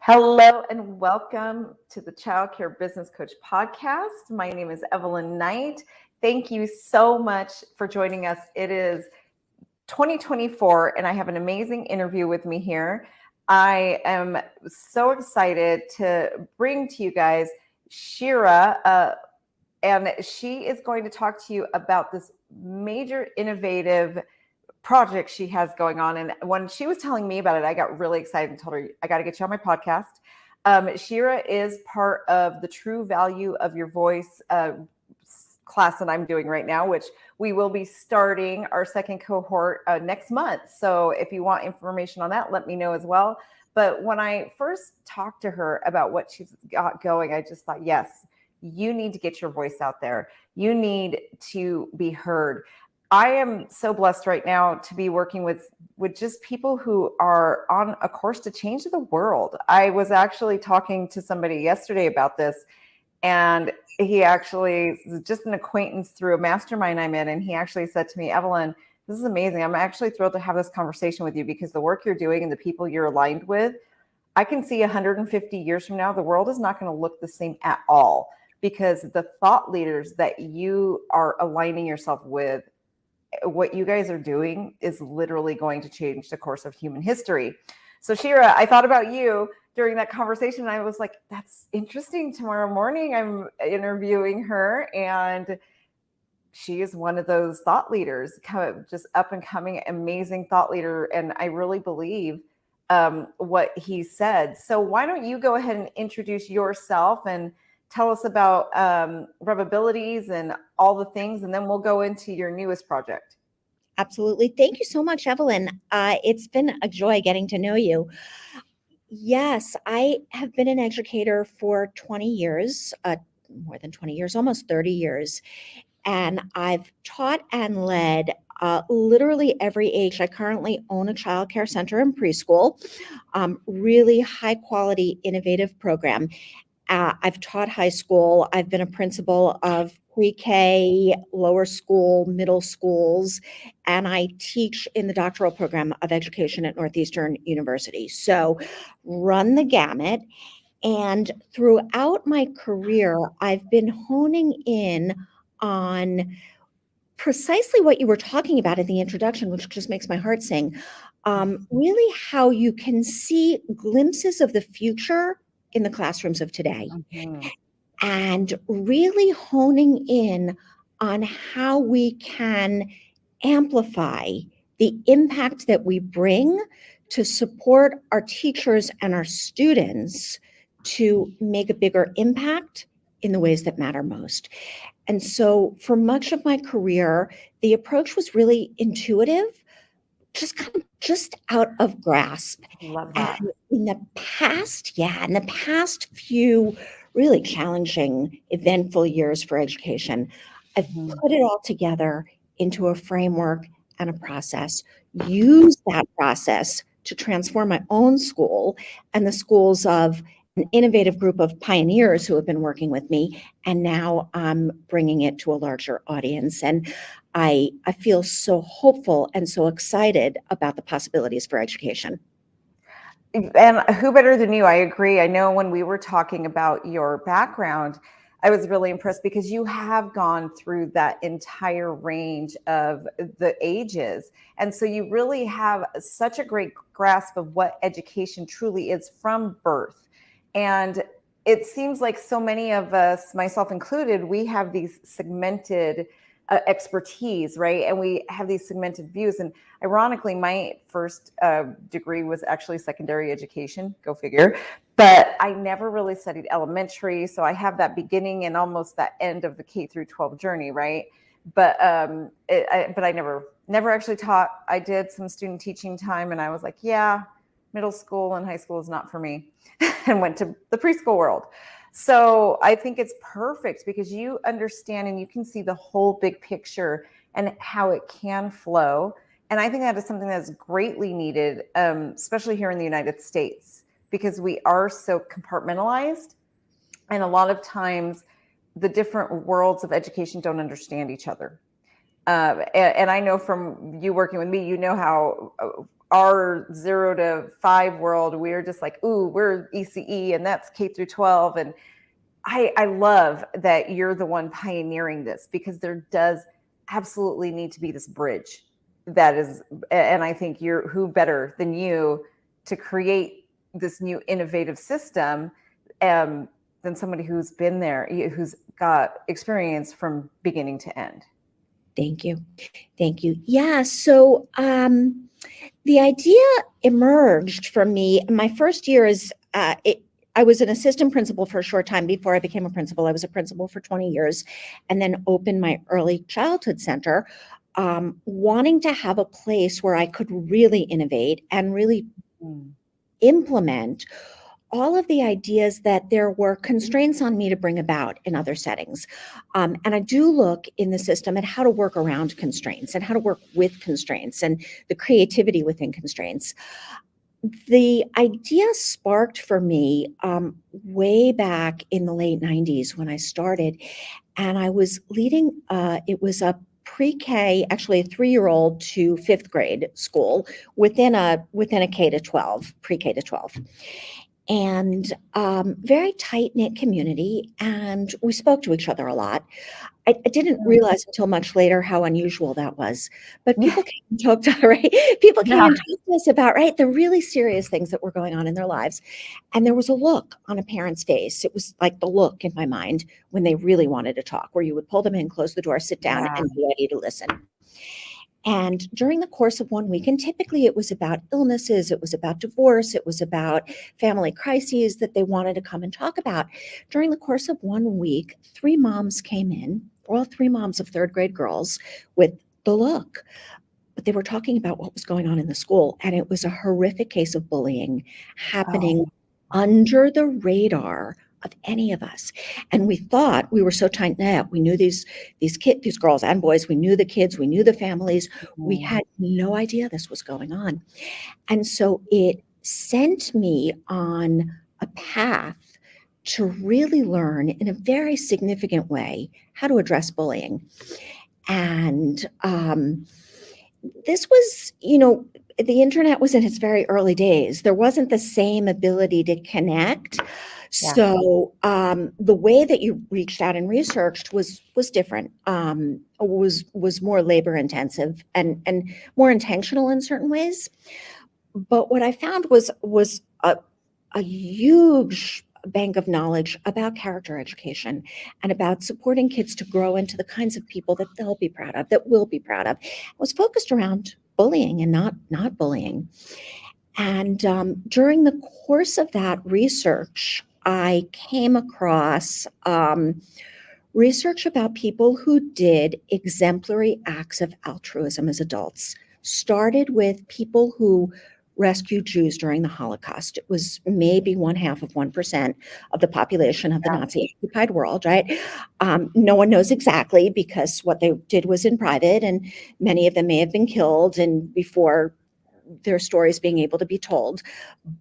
Hello and welcome to the Child Care Business Coach Podcast. My name is Evelyn Knight. Thank you so much for joining us. It is 2024 and I have an amazing interview with me here. I am so excited to bring to you guys Shira, and she is going to talk to you about this major innovative project she has going on. And when she was telling me about it, I got really excited and told her, I got to get you on my podcast. Shira is part of the True Value of Your Voice class that I'm doing right now, which we will be starting our second cohort next month. So if you want information on that, let me know as well. But when I first talked to her about what she's got going, I just thought, yes, you need to get your voice out there. You need to be heard. I am so blessed right now to be working with just people who are on a course to change the world. I was actually talking to somebody yesterday about this, and he actually is just an acquaintance through a mastermind I'm in. And he actually said to me, Evelyn, this is amazing. I'm actually thrilled to have this conversation with you because the work you're doing and the people you're aligned with, I can see 150 years from now, the world is not going to look the same at all because the thought leaders that you are aligning yourself with, what you guys are doing is literally going to change the course of human history. So Shira, I thought about you during that conversation. And I was like, that's interesting. Tomorrow morning, I'm interviewing her and she is one of those thought leaders, kind of just up and coming, amazing thought leader. And I really believe what he said. So why don't you go ahead and introduce yourself and tell us about Revabilities and all the things, and then we'll go into your newest project. Absolutely. Thank you so much, Evelyn. It's been a joy getting to know you. Yes, I have been an educator for 20 years, more than 20 years, almost 30 years. And I've taught and led literally every age. I currently own a child care center and preschool, really high quality, innovative program. I've taught high school. I've been a principal of pre-K, lower school, middle schools, and I teach in the doctoral program of education at Northeastern University. So run the gamut. And throughout my career, I've been honing in on precisely what you were talking about in the introduction, which just makes my heart sing. Really how you can see glimpses of the future in the classrooms of today, and really honing in on how we can amplify the impact that we bring to support our teachers and our students to make a bigger impact in the ways that matter most. And so for much of my career, the approach was really intuitive, just out of grasp. Love that. And in the past few really challenging, eventful years for education, I've put it all together into a framework and a process, use that process to transform my own school and the schools of an innovative group of pioneers who have been working with me, and now I'm bringing it to a larger audience. And I feel so hopeful and so excited about the possibilities for education. And who better than you? I agree. I know when we were talking about your background, I was really impressed because you have gone through that entire range of the ages. And so you really have such a great grasp of what education truly is from birth. And it seems like so many of us, myself included, we have these segmented expertise, right? And we have these segmented views. And ironically, my first degree was actually secondary education, go figure. But I never really studied elementary. So I have that beginning and almost that end of the K through 12 journey, right? But I never actually taught. I did some student teaching time and I was like, yeah, middle school and high school is not for me, and went to the preschool world. So I think it's perfect because you understand and you can see the whole big picture and how it can flow. And I think that is something that's greatly needed, especially here in the United States, because we are so compartmentalized. And a lot of times the different worlds of education don't understand each other. And I know from you working with me, you know how our 0 to 5 world, we're just like, ooh, we're ECE and that's K through 12. And I love that you're the one pioneering this, because there does absolutely need to be this bridge that is, and I think you're, who better than you to create this new innovative system than somebody who's been there, who's got experience from beginning to end. Thank you. Thank you. Yeah. So the idea emerged from me. My first year is, I was an assistant principal for a short time before I became a principal. I was a principal for 20 years and then opened my early childhood center, wanting to have a place where I could really innovate and really implement all of the ideas that there were constraints on me to bring about in other settings. And I do look in the system at how to work around constraints and how to work with constraints and the creativity within constraints. The idea sparked for me way back in the late 90s when I started, and I was leading, it was a pre-K, actually a 3-year-old to 5th grade school within a K to 12, pre-K to 12. And very tight-knit community, and we spoke to each other a lot. I didn't realize until much later how unusual that was, but people came and talked to, right? People came and talked to us about, right, the really serious things that were going on in their lives. And there was a look on a parent's face. It was like the look in my mind when they really wanted to talk, where you would pull them in, close the door, sit down, and be ready to listen. And during the course of 1 week, and typically it was about illnesses, it was about divorce, it was about family crises that they wanted to come and talk about. During the course of 1 week, 3 moms came in, all 3 moms of 3rd grade girls, with the look. But they were talking about what was going on in the school, and it was a horrific case of bullying happening under the radar of any of us. And we thought we were so tight knit. We knew these girls and boys. We knew the kids. We knew the families. We had no idea this was going on. And so it sent me on a path to really learn in a very significant way how to address bullying. And this was, the internet was in its very early days. There wasn't the same ability to connect. So the way that you reached out and researched was different, was more labor intensive and more intentional in certain ways. But what I found was a huge bank of knowledge about character education and about supporting kids to grow into the kinds of people that they'll be proud of, that we'll be proud of. It was focused around bullying and not bullying. And during the course of that research, I came across research about people who did exemplary acts of altruism as adults. Started with people who rescued Jews during the Holocaust. It was maybe 0.5% of the population of the Nazi-occupied world, right? No one knows exactly, because what they did was in private, and many of them may have been killed and before their stories being able to be told.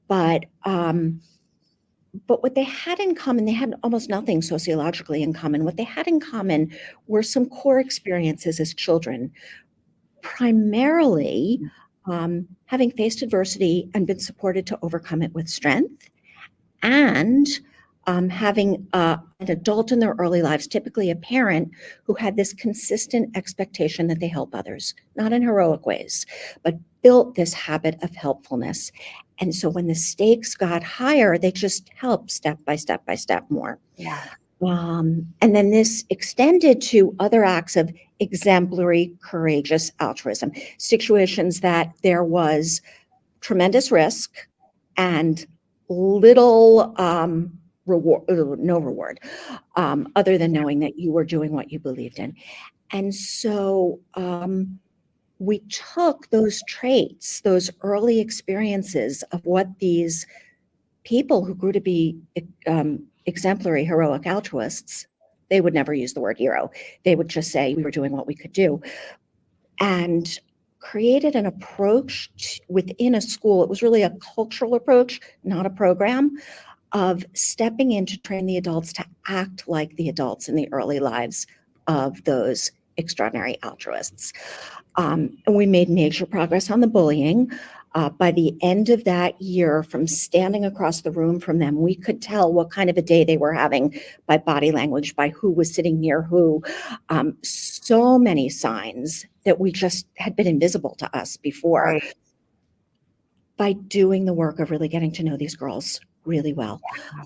But what they had in common, they had almost nothing sociologically in common. What they had in common were some core experiences as children, primarily having faced adversity and been supported to overcome it with strength, and having an adult in their early lives, typically a parent, who had this consistent expectation that they help others, not in heroic ways, but built this habit of helpfulness. And so when the stakes got higher, they just helped step by step by step more. And then this extended to other acts of exemplary, courageous altruism, situations that there was tremendous risk and little no reward, other than knowing that you were doing what you believed in. And so we took those traits, those early experiences of what these people who grew to be exemplary, heroic altruists, they would never use the word hero. They would just say we were doing what we could do, and created an approach within a school. It was really a cultural approach, not a program, of stepping in to train the adults to act like the adults in the early lives of those extraordinary altruists. And we made major progress on the bullying. By the end of that year, from standing across the room from them, we could tell what kind of a day they were having by body language, by who was sitting near who. So many signs that we just had been invisible to us before. Right. By doing the work of really getting to know these girls really well.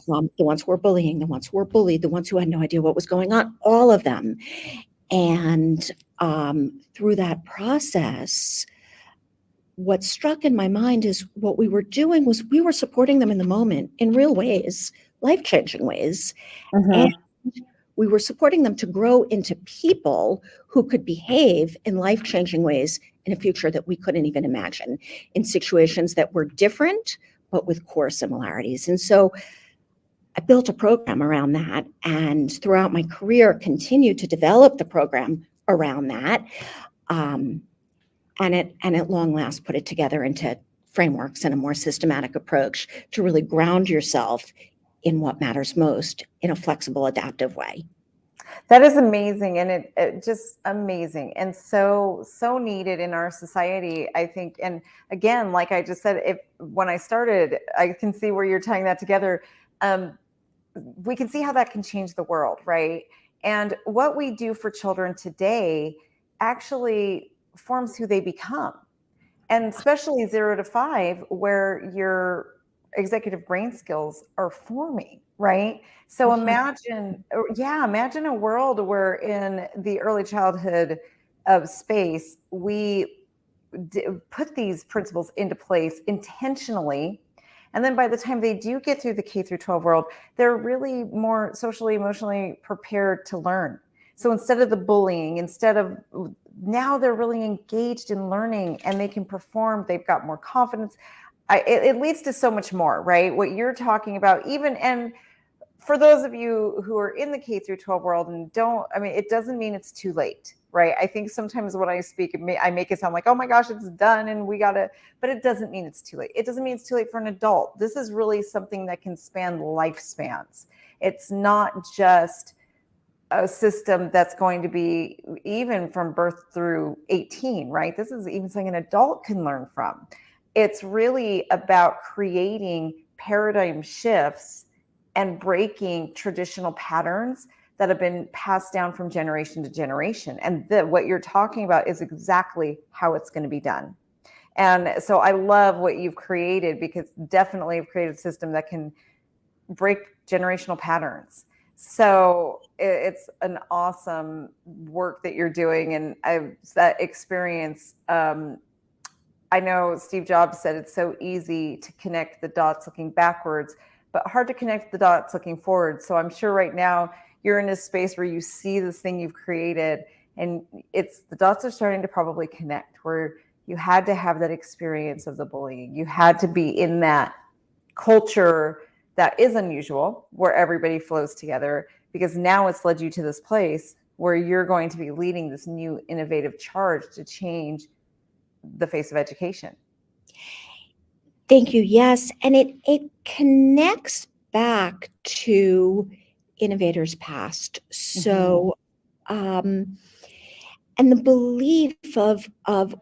The ones who were bullying, the ones who were bullied, the ones who had no idea what was going on, all of them. And through that process, what struck in my mind is what we were doing was we were supporting them in the moment in real ways, life-changing ways. And we were supporting them to grow into people who could behave in life-changing ways in a future that we couldn't even imagine, in situations that were different, but with core similarities. And so I built a program around that, and throughout my career continued to develop the program around that. And at long last put it together into frameworks and a more systematic approach to really ground yourself in what matters most in a flexible, adaptive way. That is amazing, and it just amazing, and so needed in our society, I think. And again, like I just said, when I started, I can see where you're tying that together. We can see how that can change the world, right? And what we do for children today actually forms who they become, and especially 0 to 5, where your executive brain skills are forming, right? So imagine a world where in the early childhood of space, we put these principles into place intentionally. And then by the time they do get through the K through 12 world, they're really more socially, emotionally prepared to learn. So instead of the bullying, now they're really engaged in learning, and they can perform. They've got more confidence. It leads to so much more, right? What you're talking about, and for those of you who are in the K through 12 world and it doesn't mean it's too late, right? I think sometimes when I speak, I make it sound like, oh my gosh, it's done and but it doesn't mean it's too late. It doesn't mean it's too late for an adult. This is really something that can span lifespans. It's not just a system that's going to be even from birth through 18, right? This is even something an adult can learn from. It's really about creating paradigm shifts and breaking traditional patterns that have been passed down from generation to generation. And what you're talking about is exactly how it's going to be done. And so I love what you've created, because definitely you've created a system that can break generational patterns. So it's an awesome work that you're doing. And that experience, I know Steve Jobs said it's so easy to connect the dots looking backwards, but hard to connect the dots looking forward. So I'm sure right now you're in a space where you see this thing you've created, and the dots are starting to probably connect, where you had to have that experience of the bullying. You had to be in that culture that is unusual, where everybody flows together, because now it's led you to this place where you're going to be leading this new innovative charge to change the face of education. Thank you. Yes. And it connects back to innovators past. So, and the belief of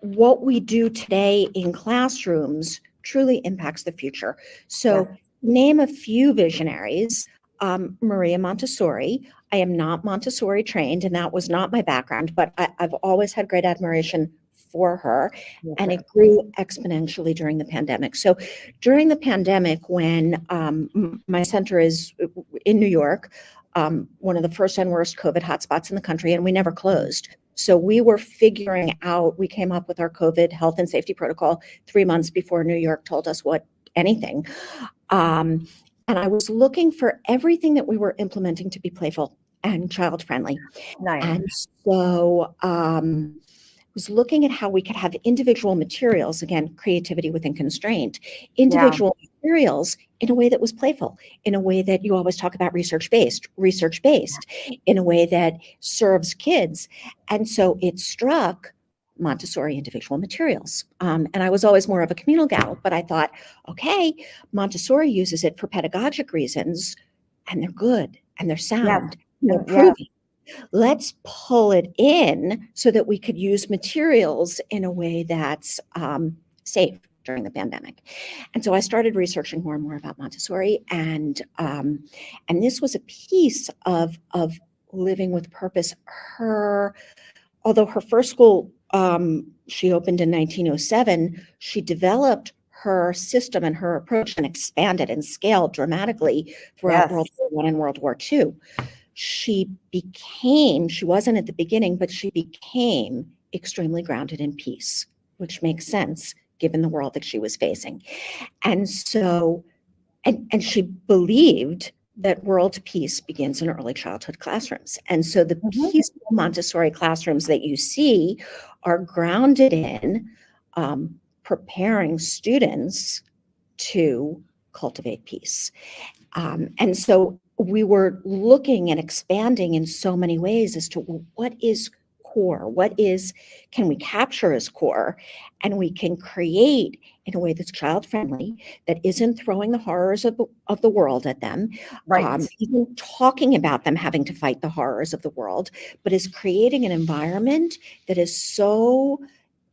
what we do today in classrooms truly impacts the future. So name a few visionaries. Maria Montessori. I am not Montessori trained, and that was not my background, but I've always had great admiration for her, and it grew exponentially during the pandemic. So during the pandemic, when my center is in New York, one of the first and worst COVID hotspots in the country, and we never closed. So we were figuring out, we came up with our COVID health and safety protocol 3 months before New York told us anything. And I was looking for everything that we were implementing to be playful and child friendly. Nice. And so was looking at how we could have individual materials, again, creativity within constraint, individual materials in a way that was playful, in a way that you always talk about research-based, in a way that serves kids. And so it struck Montessori individual materials. And I was always more of a communal gal, but I thought, okay, Montessori uses it for pedagogic reasons, and they're good, and they're sound, and they're proving. Let's pull it in so that we could use materials in a way that's safe, during the pandemic. And so I started researching more and more about Montessori, and this was a piece of living with purpose. Although her first school she opened in 1907, she developed her system and her approach and expanded and scaled dramatically throughout Yes. World War I and World War II. She wasn't at the beginning, but she became extremely grounded in peace, which makes sense given the world that she was facing. And so, and she believed that world peace begins in early childhood classrooms. And so the peaceful Montessori classrooms that you see are grounded in preparing students to cultivate peace. And so we were looking and expanding in so many ways as to, well, what is core? Can we capture as core? And we can create in a way that's child friendly, that isn't throwing the horrors of the world at them, Right. even talking about them having to fight the horrors of the world, but is creating an environment that is so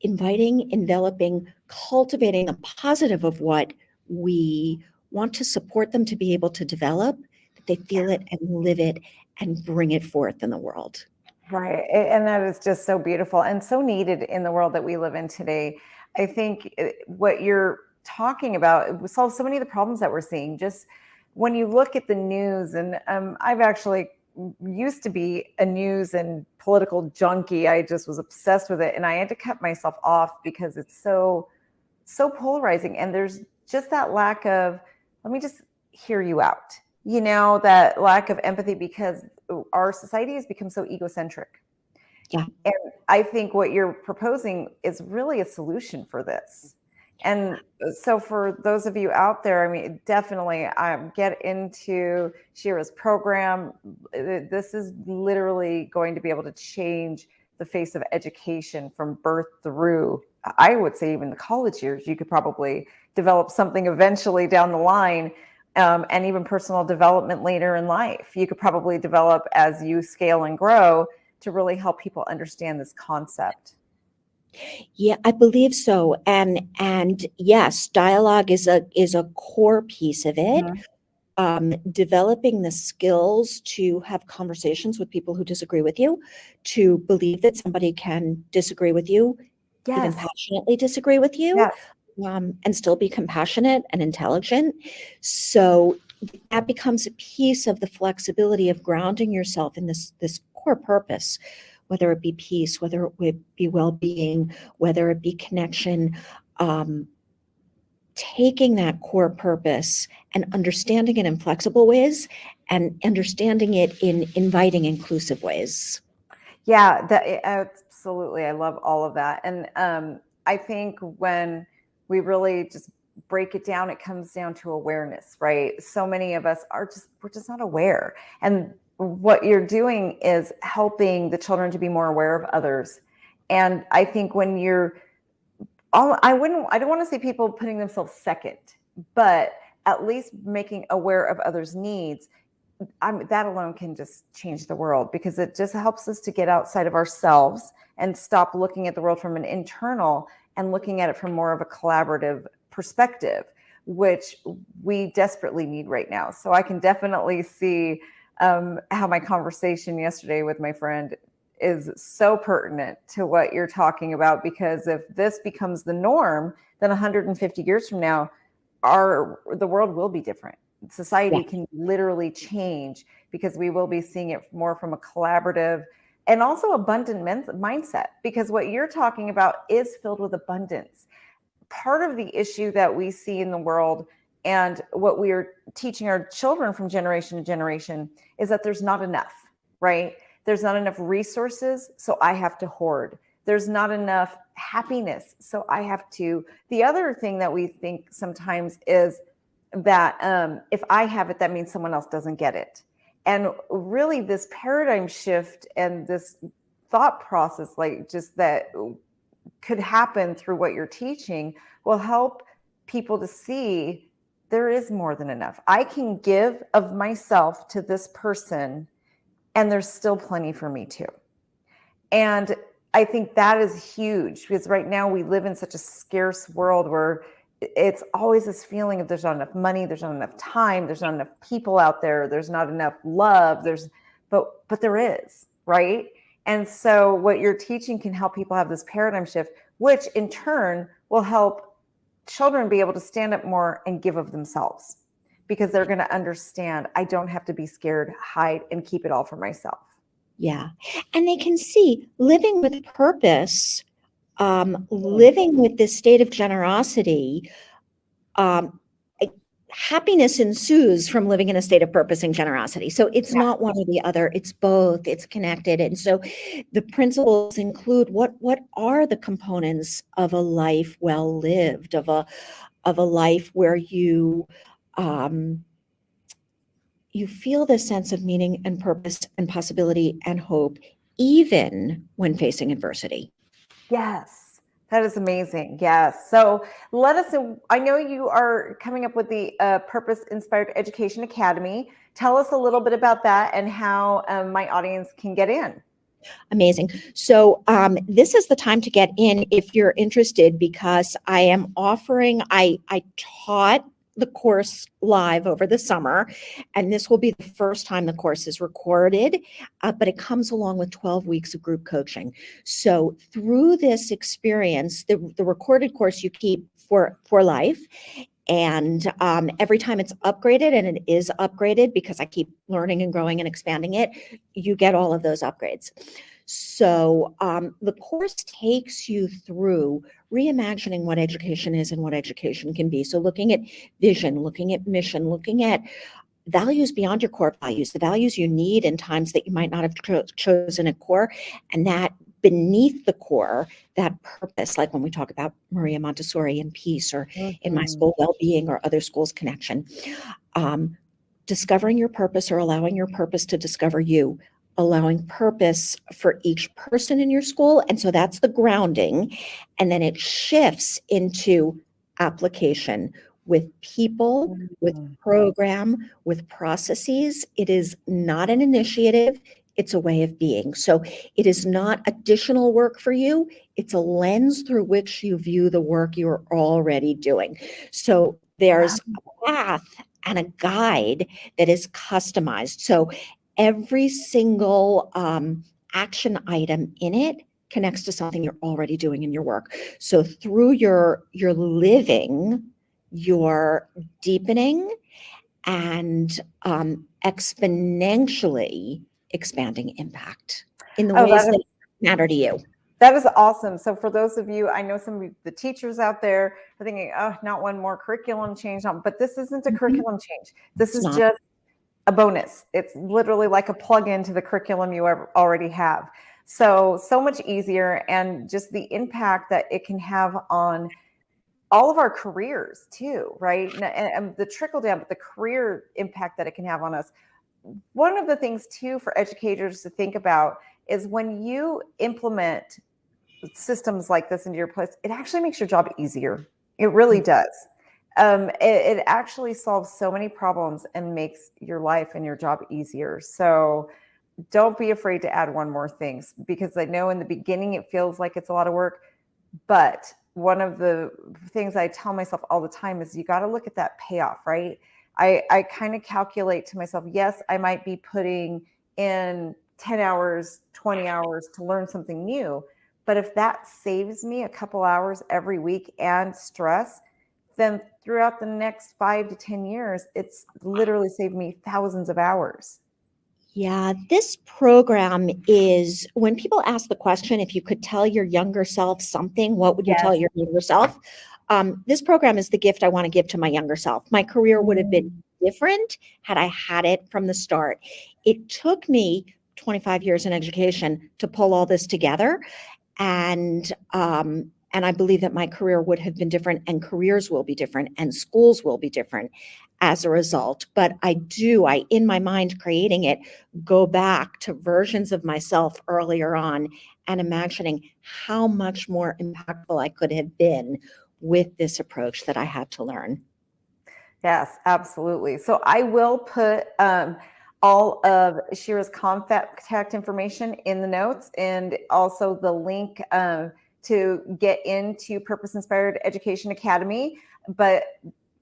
inviting, enveloping, cultivating the positive of what we want to support them to be able to develop, that they feel it and live it and bring it forth in the world. Right. And that is just so beautiful and so needed in the world that we live in today. I think what you're talking about solves so many of the problems that we're seeing. Just when you look at the news, and I've actually used to be a news and political junkie. I just was obsessed with it, and I had to cut myself off because it's so polarizing. And there's just that lack of, let me just hear you out. That lack of empathy, because our society has become so egocentric. Yeah. And I think what you're proposing is really a solution for this. And so for those of you out there, I mean, definitely get into Shira's program. This is literally going to be able to change the face of education from birth through, I would say, even the college years. You could probably develop something eventually down the line. And even personal development later in life. You could probably develop as you scale and grow to really help people understand this concept. Yeah, I believe so. And yes, dialogue is a core piece of it. Developing the skills to have conversations with people who disagree with you, to believe that somebody can disagree with you, even passionately disagree with you. Yes. And still be compassionate and intelligent. So that becomes a piece of the flexibility of grounding yourself in this core purpose, whether it be peace, whether it be well-being, whether it be connection, taking that core purpose and understanding it in flexible ways and understanding it in inviting, inclusive ways. Yeah, absolutely. I love all of that. And I think when we really just break it down, it comes down to awareness, right? So many of us we're just not aware. And what you're doing is helping the children to be more aware of others. And I think when I don't want to say people putting themselves second, but at least making aware of others' needs. That alone can just change the world, because it just helps us to get outside of ourselves and stop looking at the world from an internal and looking at it from more of a collaborative perspective, which we desperately need right now. So I can definitely see how my conversation yesterday with my friend is so pertinent to what you're talking about, because if this becomes the norm, then 150 years from now, the world will be different. Society can literally change, because we will be seeing it more from a collaborative and also abundant mindset, because what you're talking about is filled with abundance. Part of the issue that we see in the world, and what we are teaching our children from generation to generation, is that there's not enough, right? There's not enough resources, so I have to hoard. There's not enough happiness, so I have to. The other thing that we think sometimes is that if I have it, that means someone else doesn't get it. And really, this paradigm shift and this thought process, like just that could happen through what you're teaching, will help people to see there is more than enough. I can give of myself to this person, and there's still plenty for me too. And I think that is huge, because right now we live in such a scarce world where it's always this feeling of there's not enough money, there's not enough time, there's not enough people out there, there's not enough love, but there is, right? And so what you're teaching can help people have this paradigm shift, which in turn will help children be able to stand up more and give of themselves, because they're going to understand, I don't have to be scared, hide, and keep it all for myself. Yeah. And they can see living with purpose, living with this state of generosity, happiness ensues from living in a state of purpose and generosity. So it's not one or the other, it's both, it's connected. And so the principles include what are the components of a life well lived, of a life where you feel this sense of meaning and purpose and possibility and hope, even when facing adversity. Yes, that is amazing. Yes. So let us know. I know you are coming up with the Purpose Inspired Education Academy. Tell us a little bit about that and how my audience can get in. Amazing. So this is the time to get in if you're interested, because I am offering, I taught the course live over the summer, and this will be the first time the course is recorded, but it comes along with 12 weeks of group coaching. So through this experience, the recorded course you keep for life. And every time it's upgraded, and it is upgraded because I keep learning and growing and expanding it, you get all of those upgrades. So the course takes you through reimagining what education is and what education can be. So looking at vision, looking at mission, looking at values beyond your core values, the values you need in times that you might not have chosen a core, and that beneath the core, that purpose, like when we talk about Maria Montessori and peace, or in my school well-being, or other schools connection, discovering your purpose, or allowing your purpose to discover you, allowing purpose for each person in your school. And so that's the grounding. And then it shifts into application with people, with program, with processes. It is not an initiative. It's a way of being. So it is not additional work for you. It's a lens through which you view the work you're already doing. So there's a path and a guide that is customized. So every single action item in it connects to something you're already doing in your work. So through your living, your deepening, and exponentially expanding impact in the ways that matter to you. That is awesome. So for those of you, I know some of the teachers out there are thinking, oh, not one more curriculum change, but this isn't a curriculum change. This is just a bonus. It's literally like a plug-in to the curriculum you already have. So much easier, and just the impact that it can have on all of our careers too, right? And the trickle down, but the career impact that it can have on us. One of the things too for educators to think about is when you implement systems like this into your place, it actually makes your job easier. It really does. It actually solves so many problems and makes your life and your job easier. So don't be afraid to add one more thing, because I know in the beginning it feels like it's a lot of work, but one of the things I tell myself all the time is you got to look at that payoff, right? I kind of calculate to myself, yes, I might be putting in 10 hours, 20 hours to learn something new, but if that saves me a couple hours every week and stress, then throughout the next 5 to 10 years, it's literally saved me thousands of hours. Yeah, this program is, when people ask the question, if you could tell your younger self something, what would you tell your younger self? This program is the gift I want to give to my younger self. My career would have been different had I had it from the start. It took me 25 years in education to pull all this together. And I believe that my career would have been different, and careers will be different, and schools will be different as a result. But I, in my mind, creating it, go back to versions of myself earlier on and imagining how much more impactful I could have been with this approach that I had to learn. Yes, absolutely. So I will put all of Shira's contact information in the notes, and also the link to get into Purpose Inspired Education Academy. but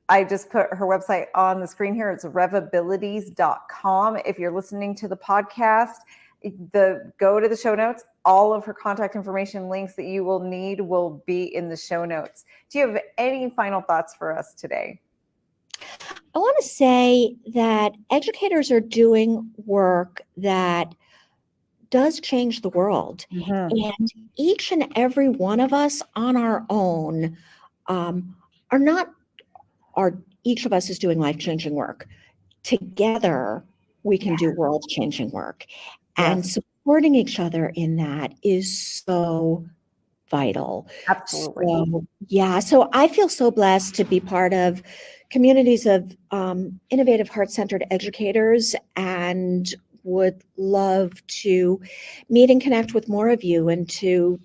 I just put her website on the screen here. It's revabilities.com. If you're listening to the podcast, go to the show notes. All of her contact information, links that you will need will be in the show notes. Do you have any final thoughts for us today? I want to say that educators are doing work that does change the world. And each and every one of us on our own each of us is doing life-changing work. Together, we can do world-changing work. And supporting each other in that is so vital. Absolutely. So I feel so blessed to be part of communities of innovative, heart-centered educators, and would love to meet and connect with more of you and to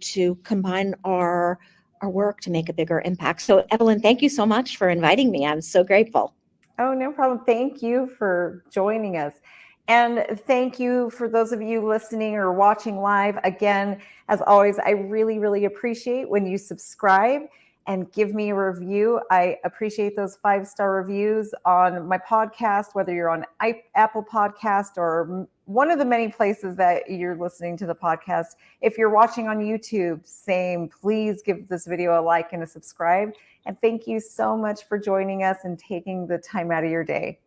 combine our work to make a bigger impact. So Evelyn, thank you so much for inviting me. I'm so grateful. Oh, no problem. Thank you for joining us. And thank you for those of you listening or watching live. Again, as always, I really, really appreciate when you subscribe and give me a review. I appreciate those 5-star reviews on my podcast, whether you're on Apple Podcast or one of the many places that you're listening to the podcast. If you're watching on YouTube, same, please give this video a like and a subscribe. And thank you so much for joining us and taking the time out of your day.